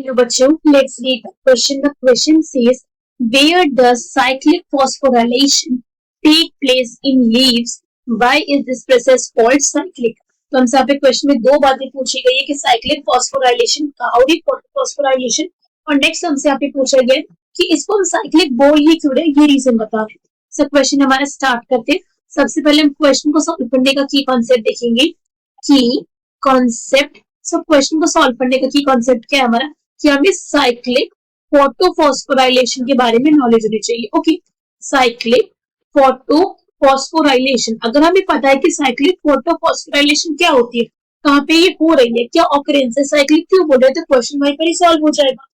Hello बच्चों, let's read the question. The question says where does cyclic phosphorylation take place in leaves, why is this process called cyclic. तो हमसे यहाँ पे question में दो बातें पूछी गई है कि साइक्लिक फॉस्फोराइलेशन कहाँ हो रही, फॉस्फोराइलेशन, और नेक्स्ट हमसे यहाँ पे पूछा गया कि इसको हम साइक्लिक बोल ही क्यों रहे, ये रीजन बता रहे. सब क्वेश्चन हमारा स्टार्ट करते हैं. सबसे पहले हम क्वेश्चन को सॉल्व करने का की कॉन्सेप्ट देखेंगे. की कॉन्सेप्ट, सब क्वेश्चन को सॉल्व करने का की कॉन्सेप्ट क्या है हमारा, कि हमें साइक्लिक फोटोफॉस्फोराइलेशन के बारे में नॉलेज होनी चाहिए. ओके, साइक्लिक फोटोफॉस्फोराइलेशन, अगर हमें पता है कि साइक्लिक फोटोफॉस्फोराइलेशन क्या होती है, कहाँ पे ये हो रही है, क्या ऑकरेंस है, साइक्लिक क्यों बोल रहे हैं, तो क्वेश्चन वहीं पर ही सॉल्व हो जाएगा.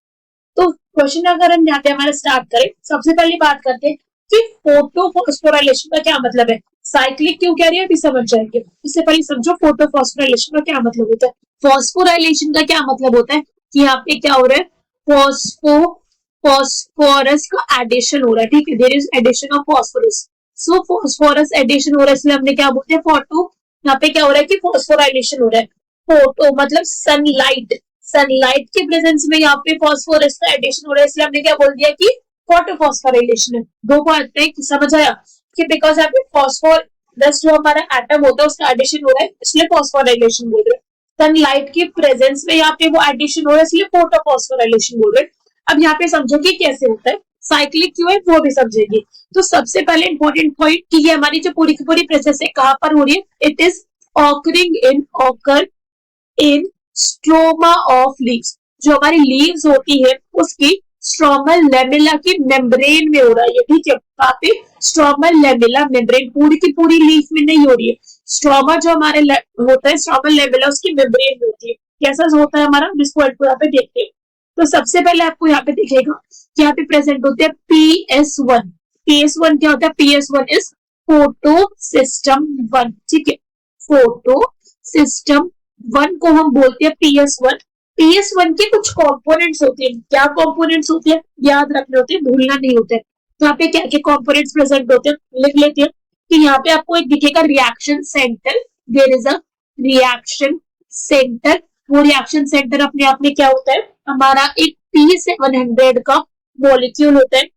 तो क्वेश्चन अगर हम यहाँ पे हमारा स्टार्ट करें, सबसे पहले बात करते हैं कि फोटोफॉस्फोराइलेशन का क्या मतलब है. साइक्लिक क्यों कह रही है अभी समझ जाएंगे. इससे पहले समझो फोटोफॉस्फोराइलेशन का क्या मतलब होता है. फॉस्फोराइलेशन का क्या मतलब होता है कि यहाँ पे क्या हो रहा है, फॉस्फोरस का एडिशन हो रहा है. ठीक है, there is addition of phosphorus. So phosphorus addition हो रहा है, इसलिए हमने क्या बोलते हैं फोटो. यहाँ पे क्या हो रहा है कि फॉस्फोराइलेशन हो रहा है. फोटो मतलब सनलाइट, सनलाइट के प्रेजेंस में यहाँ पे फॉस्फोरस का एडिशन हो रहा है, इसलिए हमने क्या बोल दिया कि फोटोफॉस्फोराइलेशन है. दो बात है कि समझ आया कि बिकॉज यहाँ पे फॉस्फोरस जो हमारा एटम होता है उसका एडिशन हो रहा है, इसलिए फॉस्फोराइलेशन बोल रहे हैं. सनलाइट के प्रेजेंस में यहाँ पे वो एडिशन हो रहा है, इसलिए फोटोफॉस्फोराइलेशन बोल रहे हैं. अब यहाँ पे समझो कि कैसे होता है, साइक्लिक क्यों है वो भी समझेंगे. तो सबसे पहले इंपॉर्टेंट पॉइंट कि ये हमारी जो पूरी की पूरी प्रोसेस है कहाँ पर हो रही है, it is occur in stroma of leaves. जो हमारी लीव्स होती है उसकी स्ट्रोमल लेमेला की मेम्ब्रेन में हो रहा है. ठीक है, वहां पे स्ट्रोमल लेमेला मेम्ब्रेन, पूरी की पूरी लीफ में नहीं हो रही है. स्ट्रोमा जो हमारे होता है, स्ट्रोमल लेमेला उसकी मेम्ब्रेन में होती है. कैसा होता है हमारा, जिस पॉइंट को यहाँ पे देखते हैं. तो सबसे पहले आपको यहाँ पे दिखेगा कि यहाँ पे प्रेजेंट होते हैं PS1. PS1 क्या होता है, PS1 इज फोटो सिस्टम 1. ठीक है, फोटो सिस्टम 1 को हम बोलते हैं PS1. PS1 के कुछ कंपोनेंट्स होते हैं. क्या कंपोनेंट्स होते हैं, याद रखने होते हैं, भूलना नहीं होता है. तो यहाँ पे क्या क्या कंपोनेंट्स प्रेजेंट होते हैं लिख लेते हैं. कि यहाँ पे आपको एक दिखेगा reaction centre. There is a reaction centre. वो रिएक्शन सेंटर अपने आप में क्या होता है, हमारा एक P700 का मॉलिक्यूल होता है.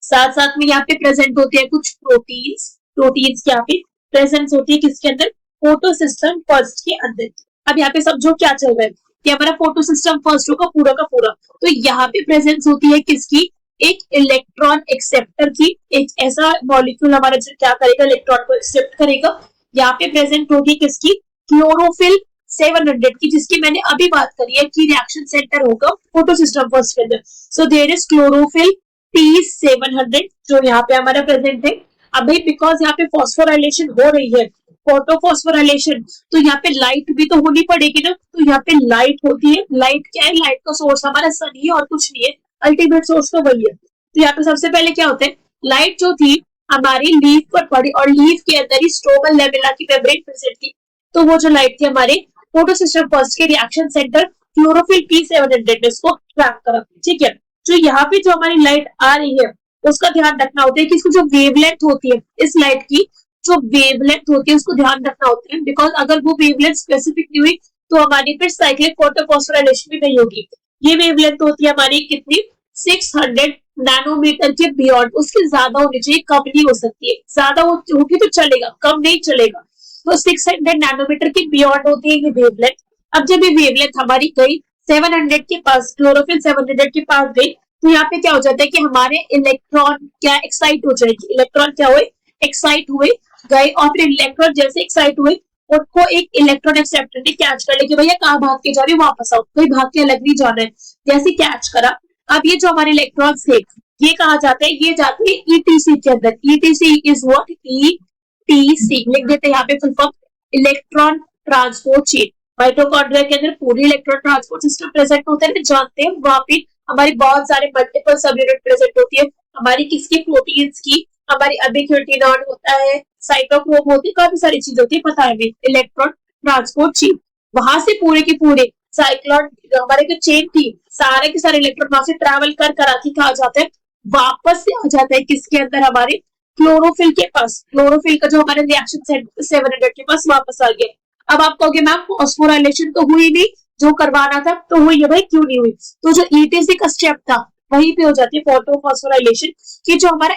साथ साथ में यहाँ पे प्रेजेंट होते हैं कुछ प्रोटीन्स. प्रोटीन्स यहाँ पे प्रेजेंस होती है किसके अंदर, फोटो सिस्टम फर्स्ट के अंदर. अब यहाँ पे समझो क्या चल रहा है कि हमारा फोटो सिस्टम फर्स्ट होगा पूरा का पूरा. तो यहाँ पे प्रेजेंस होती है किसकी, एक इलेक्ट्रॉन एक्सेप्टर की. एक ऐसा मॉलिक्यूल हमारा जो क्या करेगा, इलेक्ट्रॉन को एक्सेप्ट करेगा. यहाँ पे प्रेजेंट होगी किसकी, क्लोरोफिल 700 की, जिसकी मैंने अभी बात करी है कि रिएक्शन सेंटर होगा फोटो सिस्टम फर्स्ट के अंदर. So there is chlorophyll P700 जो यहाँ पे हमारा प्रेजेंट है. अभी बिकॉज यहाँ पे फॉस्फोराइलेशन हो रही है, फोटोफॉस्फोराइलेशन, तो यहाँ पे लाइट भी तो होनी पड़ेगी ना. तो यहाँ पे लाइट होती है. लाइट क्या है, लाइट का सोर्स हमारा सन ही और कुछ नहीं है, अल्टीमेट सोर्स तो वही है. तो यहाँ पे सबसे पहले क्या होता है, लाइट जो थी हमारी लीफ पर पड़ी और लीफ के अंदर ही स्ट्रोमल लेमेला की मेम्ब्रेन प्रेजेंट थी. तो वो जो लाइट थी हमारे फोटो सिस्टम फर्स्ट के रिएक्शन सेंटर क्लोरोफिल P700 ने इसको ट्रैप करा. ठीक है, जो यहाँ पे जो हमारी लाइट आ रही है उसका ध्यान रखना होता है कि इसको जो वेवलेंथ होती है इस लाइट की, जो वेवलेंथ होती है उसको ध्यान रखना होता है. बिकॉज अगर वो वेवलेंथ स्पेसिफिक नहीं हुई तो हमारी फिर साइक्लिक फोटोफॉस्फोराइलेशन भी नहीं होगी. ये वेवलेंथ होती है हमारी कितनी, 600 नैनोमीटर के बियॉन्ड. उसके ज्यादा होनी चाहिए, कम नहीं हो सकती है. ज्यादा होगी तो चलेगा, कम नहीं चलेगा. तो 600 नैनोमीटर के बियॉन्ड होती है ये वेवलेंथ. अब जब ये वेवलेंथ हमारी गई 700 के पास, क्लोरोफिल 700 के पास गई, तो यहाँ पे क्या हो जाता है कि हमारे इलेक्ट्रॉन क्या एक्साइट हो जाएगी. इलेक्ट्रॉन क्या हुए, एक्साइट हुए गए, और फिर इलेक्ट्रॉन जैसे एक्साइट हुए उनको एक इलेक्ट्रॉन एक्सेप्टर ने कैच कर लिया कि भैया कहाँ भाग के जा रहे हो, वापस आओ, कोई भाग के अलग नहीं जाना है. जैसे कैच करा, अब ये जो हमारे इलेक्ट्रॉन्स थे ये कहा जाते हैं, ये जाते हैं ETC के अंदर. ETC इज व्हाट, ETC लिख देते हैं यहाँ पे full form, electron transport chain. Mitochondria के अंदर पूरी इलेक्ट्रॉन ट्रांसपोर्ट सिस्टम प्रेजेंट होता है, जानते हैं. वहां पे हमारी बहुत सारे मल्टीपल सब यूनिट प्रेजेंट होती है. हमारी किसकी, प्रोटीन्स की. हमारी अबिक्यूटिनॉन होता है, साइटोक्रोम होती है, काफी सारी चीजें होती है, पता है हमें. इलेक्ट्रॉन ट्रांसपोर्ट चेन, वहां से पूरे के पूरे साइक्लोन हमारे जो चेन थी सारे के सारे इलेक्ट्रॉन वहां से ट्रेवल कर कर आके कहा जाता है, वापस से आ जाता है किसके अंदर, हमारे क्लोरोफिल के पास. क्लोरोफिल का जो हमारे रिएक्शन सेंटर 700 के पास वापस आ गया. अब आप कहोगे मैम फॉस्फोराइलेशन तो हुई नहीं, जो करवाना था तो हुई है भाई, क्यों नहीं हुई? तो जो ETC का स्टेप था वहीं पे हो जाती है फोटो फॉस्फोराइलेशन, कि जो हमारा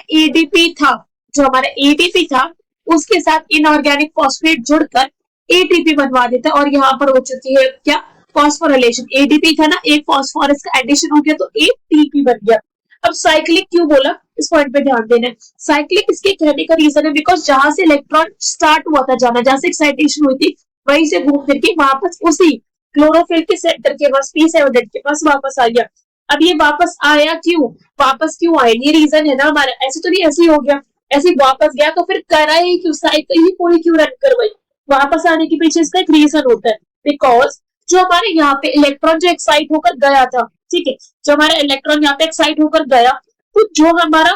एडीपी था उसके साथ इनऑर्गेनिक फॉस्फेट जुड़कर एटीपी बनवा देता है, और यहाँ पर हो चुकी है क्या? फॉस्फोराइलेशन। एडीपी था ना, एक फॉस्फोरस का एडिशन हो गया तो एटीपी बन गया। अब साइक्लिक क्यों बोला, इस पॉइंट पे ध्यान देना है। साइक्लिक इसके कहने का रीजन है बिकॉज जहां से इलेक्ट्रॉन स्टार्ट हुआ था जाना, जहां से एक्साइटेशन हुई थी, वहीं से घूम फिर के वापस उसी क्लोरोफिल के सेंटर के पास, P700 के पास वापस आ गया। अब ये वापस आया क्यों? वापस क्यों आया, ये रीजन है ना हमारा। ऐसे तो नहीं ऐसे ही हो गया, ऐसे वापस गया तो फिर करा ही क्यों, साइकिल ही पूरी क्यों रन करवाई? वापस आने के पीछे इसका एक रीजन होता है, बिकॉज जो हमारे यहाँ पे इलेक्ट्रॉन जो एक्साइट होकर गया था, ठीक है, जो हमारा इलेक्ट्रॉन यहाँ पे एक्साइट होकर गया, तो जो हमारा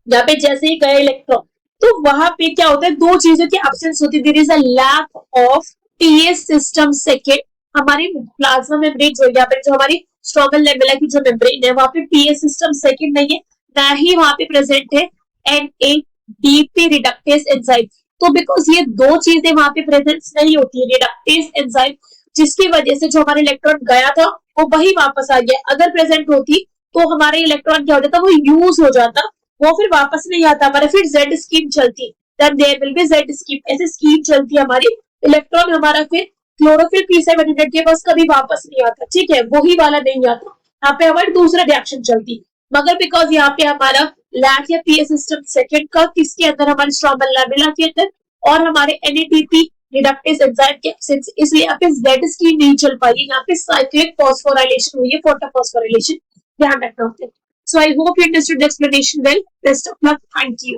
यहाँ पे जैसे ही गया इलेक्ट्रॉन, तो वहां पे क्या होता है, दो चीजों की एब्सेंस होती है। There is a lack of TS system second. हमारी प्लाज्मा मेम्ब्रेन जो यहाँ पे, जो हमारी स्ट्रोमल लेमेला की जो मेम्ब्रेन है, वहां पे पीएस सिस्टम सेकेंड नहीं है, ना ही वहां पे प्रेजेंट है NADP रिडक्टेस एंजाइम। तो बिकॉज ये दो चीजें वहां पे प्रेजेंट नहीं होती है, रिडक्टेस एंजाइम, जिसकी वजह से जो हमारे इलेक्ट्रॉन गया था वो वही वापस आ गया। अगर प्रेजेंट होती तो हमारे इलेक्ट्रॉन क्या हो जाता, वो यूज हो जाता, वो फिर वापस नहीं आता हमारा, फिर जेड स्कीम चलती, then there will be Z scheme, ऐसे स्कीम चलती है हमारी। इलेक्ट्रॉन हमारा फिर क्लोरोफिल P700 के पास कभी वापस नहीं आता, ठीक है, वही वाला नहीं आता, यहाँ पे हमारी दूसरा रिएक्शन चलती। मगर बिकॉज यहाँ पे हमारा लैक या पीएस सिस्टम सेकेंड का किसके अंदर, हमारे स्ट्रोमल लेमेला के अंदर, और हमारे NADP रिडक्टेस एंजाइम के एब्सेंस, इसलिए यहाँ पे जेड स्कीम नहीं चल पाई, यहाँ पे साइक्लिक फॉस्फोराइलेशन हुई है, फोटोफॉस्फोराइलेशन, ध्यान रखना होता है। So I hope you understood the explanation well. Best of luck. Thank you.